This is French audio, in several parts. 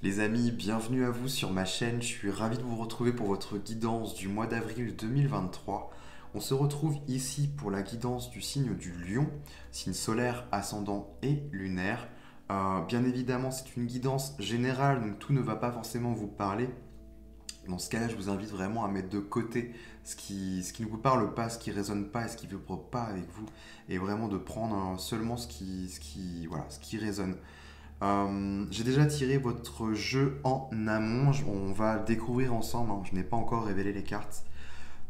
Les amis, bienvenue à vous sur ma chaîne. Je suis ravi de vous retrouver pour votre guidance du mois d'avril 2023. On se retrouve ici pour la guidance du signe du Lion, signe solaire, ascendant et lunaire. Bien évidemment, c'est une guidance générale, donc tout ne va pas forcément vous parler. Dans ce cas-là, je vous invite vraiment à mettre de côté ce qui ne vous parle pas, ce qui ne résonne pas et ce qui ne vibre pas avec vous, et vraiment de prendre seulement ce qui résonne. J'ai déjà tiré votre jeu en amont, on va le découvrir ensemble, hein. Je n'ai pas encore révélé les cartes.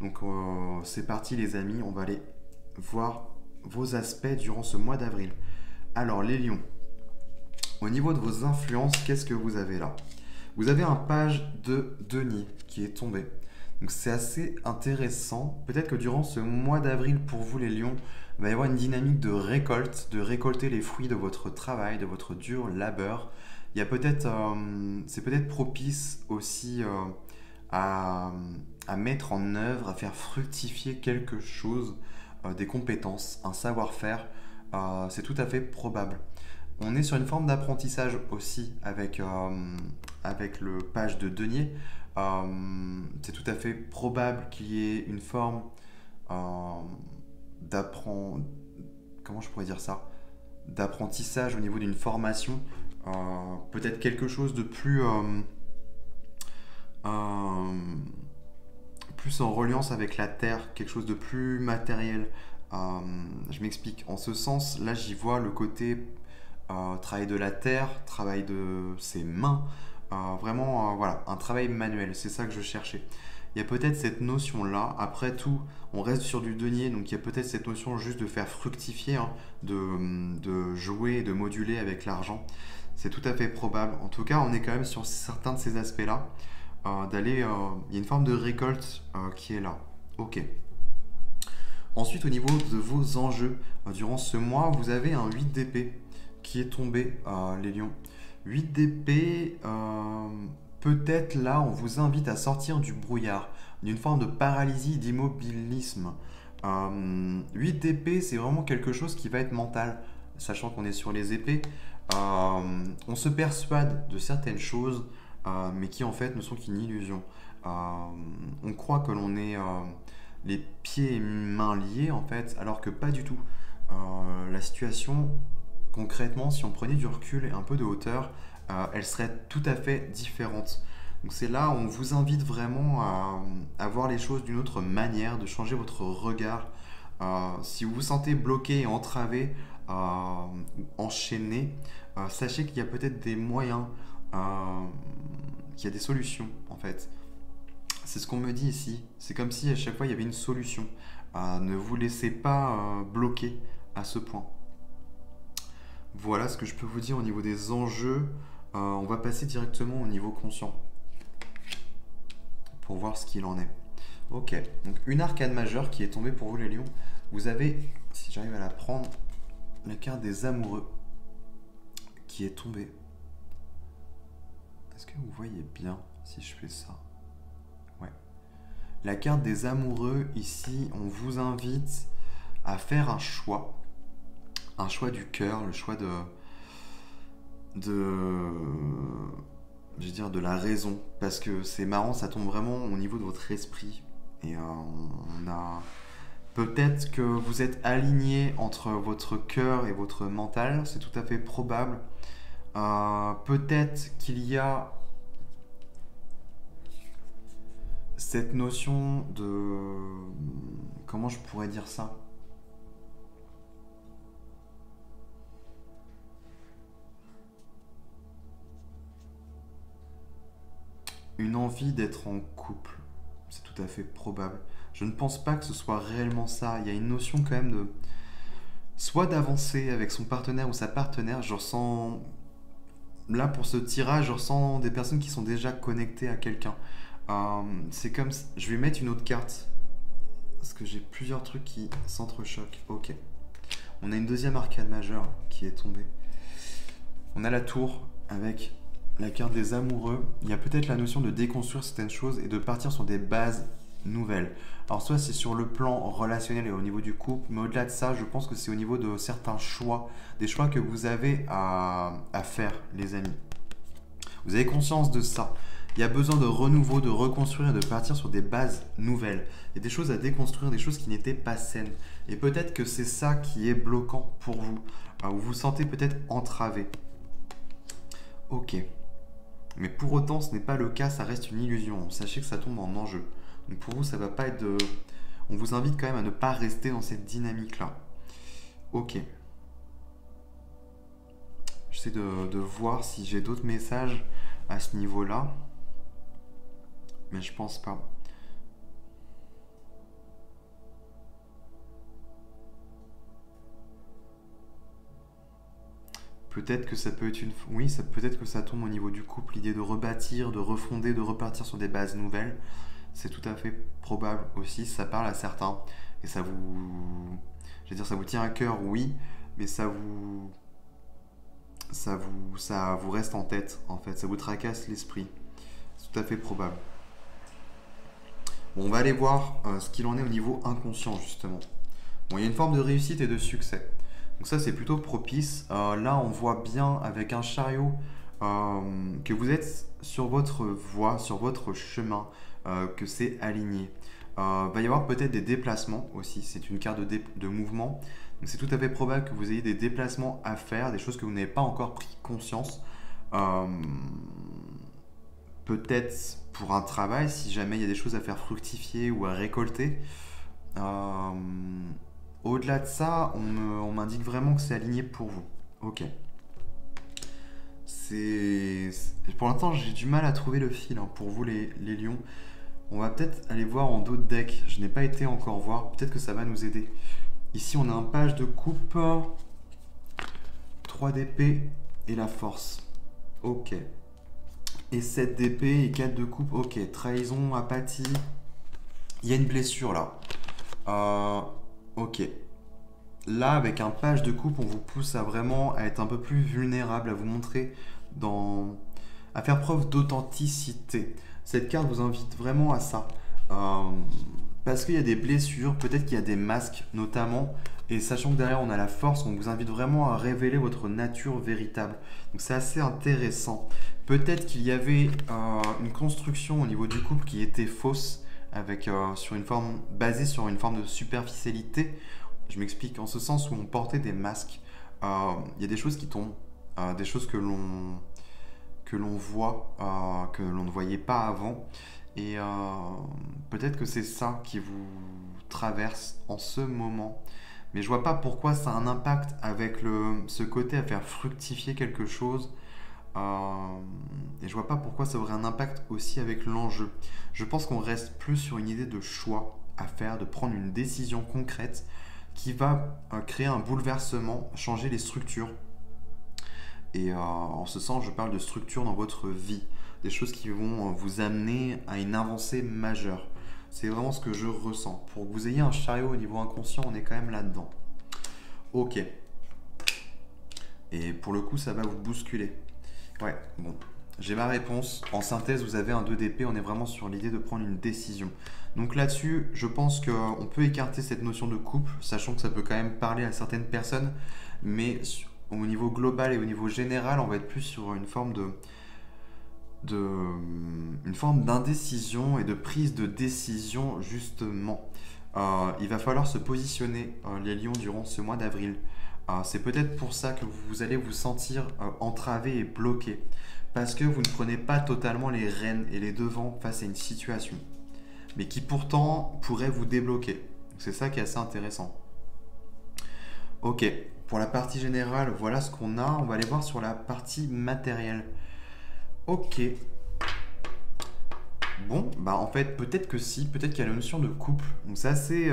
Donc c'est parti les amis, on va aller voir vos aspects durant ce mois d'avril. Alors les lions, au niveau de vos influences, qu'est-ce que vous avez là? Vous avez un page de denier qui est tombé. Donc c'est assez intéressant. Peut-être que durant ce mois d'avril pour vous les lions, il va y avoir une dynamique de récolte, de récolter les fruits de votre travail, de votre dur labeur. Il y a peut-être, c'est peut-être propice aussi à, à mettre en œuvre, à faire fructifier quelque chose, des compétences, un savoir-faire. C'est tout à fait probable. On est sur une forme d'apprentissage aussi avec le page de denier. C'est tout à fait probable qu'il y ait une forme euh, d'apprentissage, comment je pourrais dire ça, d'apprentissage au niveau d'une formation, peut-être quelque chose de plus en reliance avec la terre, quelque chose de plus matériel. Je m'explique. En ce sens, là, j'y vois le côté travail de la terre, travail de ses mains, vraiment, voilà, un travail manuel. C'est ça que je cherchais. Il y a peut-être cette notion-là. Après tout, on reste sur du denier, donc il y a peut-être cette notion juste de faire fructifier, hein, de jouer, de moduler avec l'argent. C'est tout à fait probable. En tout cas, on est quand même sur certains de ces aspects-là. Il y a une forme de récolte qui est là. Ok. Ensuite, au niveau de vos enjeux, durant ce mois, vous avez un 8 d'épée qui est tombé, les lions. 8 d'épée, peut-être là, on vous invite à sortir du brouillard, d'une forme de paralysie, d'immobilisme. 8 d'épée, c'est vraiment quelque chose qui va être mental, sachant qu'on est sur les épées. On se persuade de certaines choses, mais qui en fait ne sont qu'une illusion. On croit que l'on est les pieds et mains liés, en fait, alors que pas du tout. La situation, concrètement, si on prenait du recul et un peu de hauteur, elle serait tout à fait différente. Donc c'est là où on vous invite vraiment à voir les choses d'une autre manière, de changer votre regard. Si vous vous sentez bloqué et entravé ou enchaîné, sachez qu'il y a peut-être des moyens, qu'il y a des solutions en fait. C'est ce qu'on me dit ici. C'est comme si à chaque fois il y avait une solution. Ne vous laissez pas bloquer à ce point. Voilà ce que je peux vous dire au niveau des enjeux. On va passer directement au niveau conscient pour voir ce qu'il en est. Ok, donc une arcane majeure qui est tombée pour vous les lions. Vous avez, si j'arrive à la prendre, la carte des amoureux qui est tombée. Est-ce que vous voyez bien si je fais ça? Ouais. La carte des amoureux, ici, on vous invite à faire un choix. Un choix du cœur, le choix je vais dire de la raison, parce que c'est marrant, ça tombe vraiment au niveau de votre esprit. Et on a peut-être que vous êtes aligné entre votre cœur et votre mental, c'est tout à fait probable. Peut-être qu'il y a cette notion de... Comment je pourrais dire ça? Une envie d'être en couple. C'est tout à fait probable. Je ne pense pas que ce soit réellement ça. Il y a une notion quand même de... Soit d'avancer avec son partenaire ou sa partenaire. Je ressens... Là, pour ce tirage, je ressens des personnes qui sont déjà connectées à quelqu'un. C'est comme... Je vais mettre une autre carte. Parce que j'ai plusieurs trucs qui s'entrechoquent. Ok. On a une deuxième arcane majeure qui est tombée. On a la tour avec la carte des amoureux. Il y a peut-être la notion de déconstruire certaines choses et de partir sur des bases nouvelles. Alors soit c'est sur le plan relationnel et au niveau du couple, mais au-delà de ça, je pense que c'est au niveau de certains choix, des choix que vous avez à faire, les amis. Vous avez conscience de ça. Il y a besoin de renouveau, de reconstruire et de partir sur des bases nouvelles. Il y a des choses à déconstruire, des choses qui n'étaient pas saines. Et peut-être que c'est ça qui est bloquant pour vous. Vous vous sentez peut-être entravé. Ok. Mais pour autant, ce n'est pas le cas, ça reste une illusion. Sachez que ça tombe en enjeu. Donc pour vous, ça va pas être de... On vous invite quand même à ne pas rester dans cette dynamique-là. Ok. J'essaie de voir si j'ai d'autres messages à ce niveau-là. Mais je pense pas. Peut-être que ça peut être une... Oui, peut-être que ça tombe au niveau du couple, l'idée de rebâtir, de refonder, de repartir sur des bases nouvelles. C'est tout à fait probable aussi, ça parle à certains. Et ça vous... Je veux dire, ça vous tient à cœur, oui, mais ça vous reste en tête, en fait. Ça vous tracasse l'esprit. C'est tout à fait probable. Bon, on va aller voir ce qu'il en est au niveau inconscient, justement. Bon, il y a une forme de réussite et de succès. Donc ça, c'est plutôt propice. Là, on voit bien avec un chariot que vous êtes sur votre voie, sur votre chemin, que c'est aligné. Va y avoir peut-être des déplacements aussi. C'est une carte de mouvement. Donc c'est tout à fait probable que vous ayez des déplacements à faire, des choses que vous n'avez pas encore pris conscience. Peut-être pour un travail, si jamais il y a des choses à faire fructifier ou à récolter. Au-delà de ça, on m'indique vraiment que c'est aligné pour vous. Ok. Pour l'instant, j'ai du mal à trouver le fil hein, pour vous les lions. On va peut-être aller voir en d'autres decks. Je n'ai pas été encore voir. Peut-être que ça va nous aider. Ici, on a un page de coupe, 3 d'épée et la force. Ok. Et 7 d'épée et 4 de coupe. Ok. Trahison, apathie. Il y a une blessure là. Ok. Là, avec un page de coupe, on vous pousse à vraiment être un peu plus vulnérable, à vous montrer à faire preuve d'authenticité. Cette carte vous invite vraiment à ça. Parce qu'il y a des blessures, peut-être qu'il y a des masques notamment, et sachant que derrière on a la force, on vous invite vraiment à révéler votre nature véritable. Donc c'est assez intéressant. Peut-être qu'il y avait une construction au niveau du couple qui était fausse, avec, basée sur une forme de superficialité. Je m'explique, en ce sens où on portait des masques. Il y a des choses qui tombent, des choses que l'on voit, que l'on ne voyait pas avant. Et peut-être que c'est ça qui vous traverse en ce moment. Mais je vois pas pourquoi ça a un impact avec ce côté à faire fructifier quelque chose. Et je vois pas pourquoi ça aurait un impact aussi avec l'enjeu. Je pense qu'on reste plus sur une idée de choix à faire, de prendre une décision concrète qui va créer un bouleversement, changer les structures. Et en ce sens, je parle de structure dans votre vie. Des choses qui vont vous amener à une avancée majeure. C'est vraiment ce que je ressens. Pour que vous ayez un chariot au niveau inconscient, on est quand même là-dedans. Ok. Et pour le coup, ça va vous bousculer. Ouais, bon. J'ai ma réponse. En synthèse, vous avez un 2 d'épée. On est vraiment sur l'idée de prendre une décision. Donc là-dessus, je pense qu'on peut écarter cette notion de couple, sachant que ça peut quand même parler à certaines personnes. Mais au niveau global et au niveau général, on va être plus sur une forme d'indécision et de prise de décision justement. Il va falloir se positionner les lions durant ce mois d'avril. C'est peut-être pour ça que vous allez vous sentir entravé et bloqué parce que vous ne prenez pas totalement les rênes et les devants face à une situation mais qui pourtant pourrait vous débloquer. C'est ça qui est assez intéressant. Ok, pour la partie générale, voilà ce qu'on a. On va aller voir sur la partie matérielle. Ok. Bon, bah en fait, peut-être que si, peut-être qu'il y a la notion de couple. Donc c'est assez...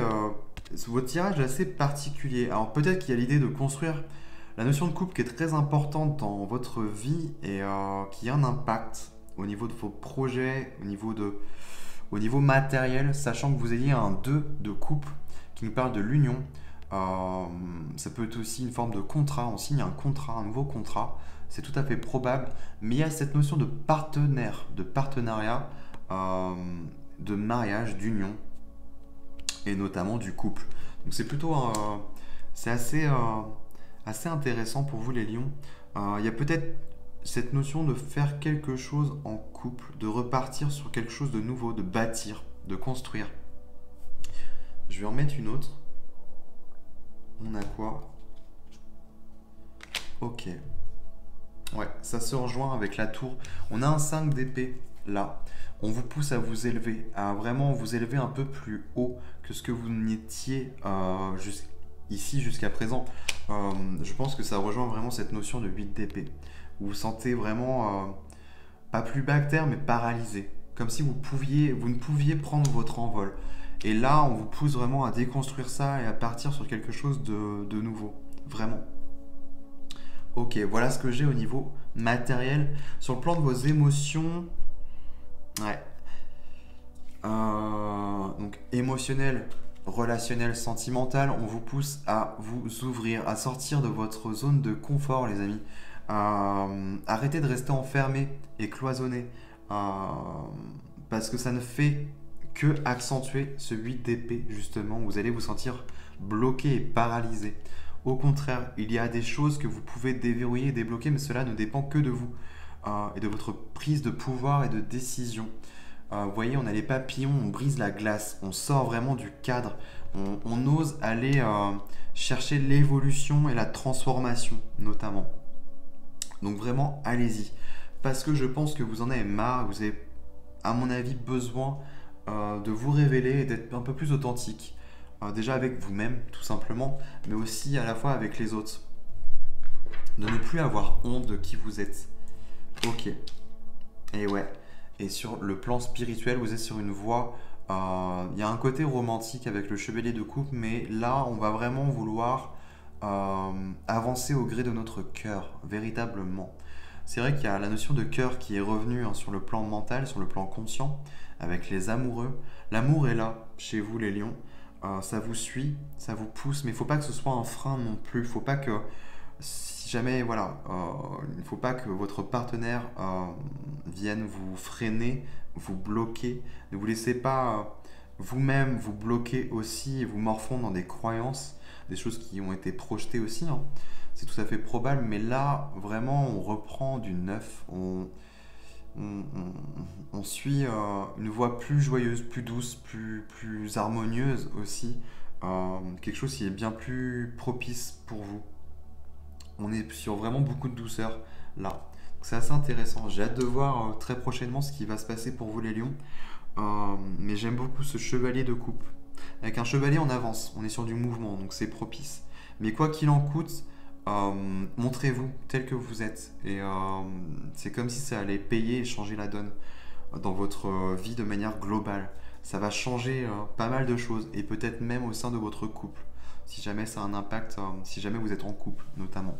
votre tirage est assez particulier. Alors peut-être qu'il y a l'idée de construire la notion de couple qui est très importante dans votre vie et qui a un impact au niveau de vos projets, au niveau matériel, sachant que vous ayez un 2 de couple qui nous parle de l'union. Ça peut être aussi une forme de contrat, on signe un contrat, un nouveau contrat, c'est tout à fait probable, mais il y a cette notion de partenaire, de partenariat, de mariage, d'union, et notamment du couple. Donc c'est plutôt, c'est assez intéressant pour vous les lions. Il y a peut-être cette notion de faire quelque chose en couple, de repartir sur quelque chose de nouveau, de bâtir, de construire. Je vais en mettre une autre. On a quoi? Ok. Ouais, ça se rejoint avec la tour. On a un 5 d'épée là. On vous pousse à vous élever, à vraiment vous élever un peu plus haut que ce que vous n'étiez ici jusqu'à présent. Je pense que ça rejoint vraiment cette notion de 8 d'épée. Vous vous sentez vraiment pas plus bas que terre, mais paralysé. Comme si vous ne pouviez prendre votre envol. Et là, on vous pousse vraiment à déconstruire ça et à partir sur quelque chose de nouveau. Vraiment. Ok, voilà ce que j'ai au niveau matériel. Sur le plan de vos émotions, ouais. Donc émotionnel, relationnel, sentimental, on vous pousse à vous ouvrir, à sortir de votre zone de confort, les amis. Arrêtez de rester enfermé et cloisonné. Parce que ça ne fait que accentuer ce 8 d'épée, justement. Vous allez vous sentir bloqué et paralysé. Au contraire, il y a des choses que vous pouvez déverrouiller et débloquer, mais cela ne dépend que de vous et de votre prise de pouvoir et de décision. Vous voyez, on a les papillons, on brise la glace, on sort vraiment du cadre, on ose aller chercher l'évolution et la transformation, notamment. Donc vraiment, allez-y. Parce que je pense que vous en avez marre, vous avez, à mon avis, besoin de vous révéler et d'être un peu plus authentique. Déjà avec vous-même, tout simplement, mais aussi à la fois avec les autres. De ne plus avoir honte de qui vous êtes. Ok. Et ouais. Et sur le plan spirituel, vous êtes sur une voie. Il y a un côté romantique avec le chevalier de coupe, mais là, on va vraiment vouloir avancer au gré de notre cœur, véritablement. C'est vrai qu'il y a la notion de cœur qui est revenue sur le plan mental, sur le plan conscient, avec les amoureux. L'amour est là, chez vous les lions. Ça vous suit, ça vous pousse, mais il ne faut pas que ce soit un frein non plus. Il ne faut pas que, si jamais, voilà, il ne faut pas que votre partenaire vienne vous freiner, vous bloquer. Ne vous laissez pas vous-même vous bloquer aussi et vous morfondre dans des croyances, des choses qui ont été projetées aussi. C'est tout à fait probable, mais là, vraiment, on reprend du neuf. On suit une voie plus joyeuse, plus douce, plus harmonieuse aussi. Quelque chose qui est bien plus propice pour vous. On est sur vraiment beaucoup de douceur là. C'est assez intéressant. J'ai hâte de voir très prochainement ce qui va se passer pour vous les lions. Mais j'aime beaucoup ce chevalier de coupe. Avec un chevalier on avance, on est sur du mouvement, donc c'est propice. Mais quoi qu'il en coûte, montrez-vous tel que vous êtes. Et c'est comme si ça allait payer et changer la donne dans votre vie de manière globale. Ça va changer pas mal de choses et peut-être même au sein de votre couple. Si jamais ça a un impact, si jamais vous êtes en couple notamment.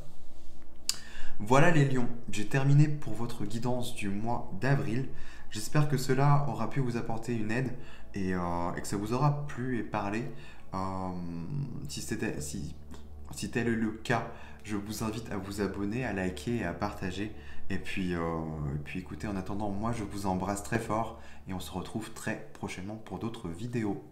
Voilà les lions, j'ai terminé pour votre guidance du mois d'avril. J'espère que cela aura pu vous apporter une aide et que ça vous aura plu et parlé. Si tel est le cas, je vous invite à vous abonner, à liker et à partager. Et puis écoutez, en attendant, moi je vous embrasse très fort et on se retrouve très prochainement pour d'autres vidéos.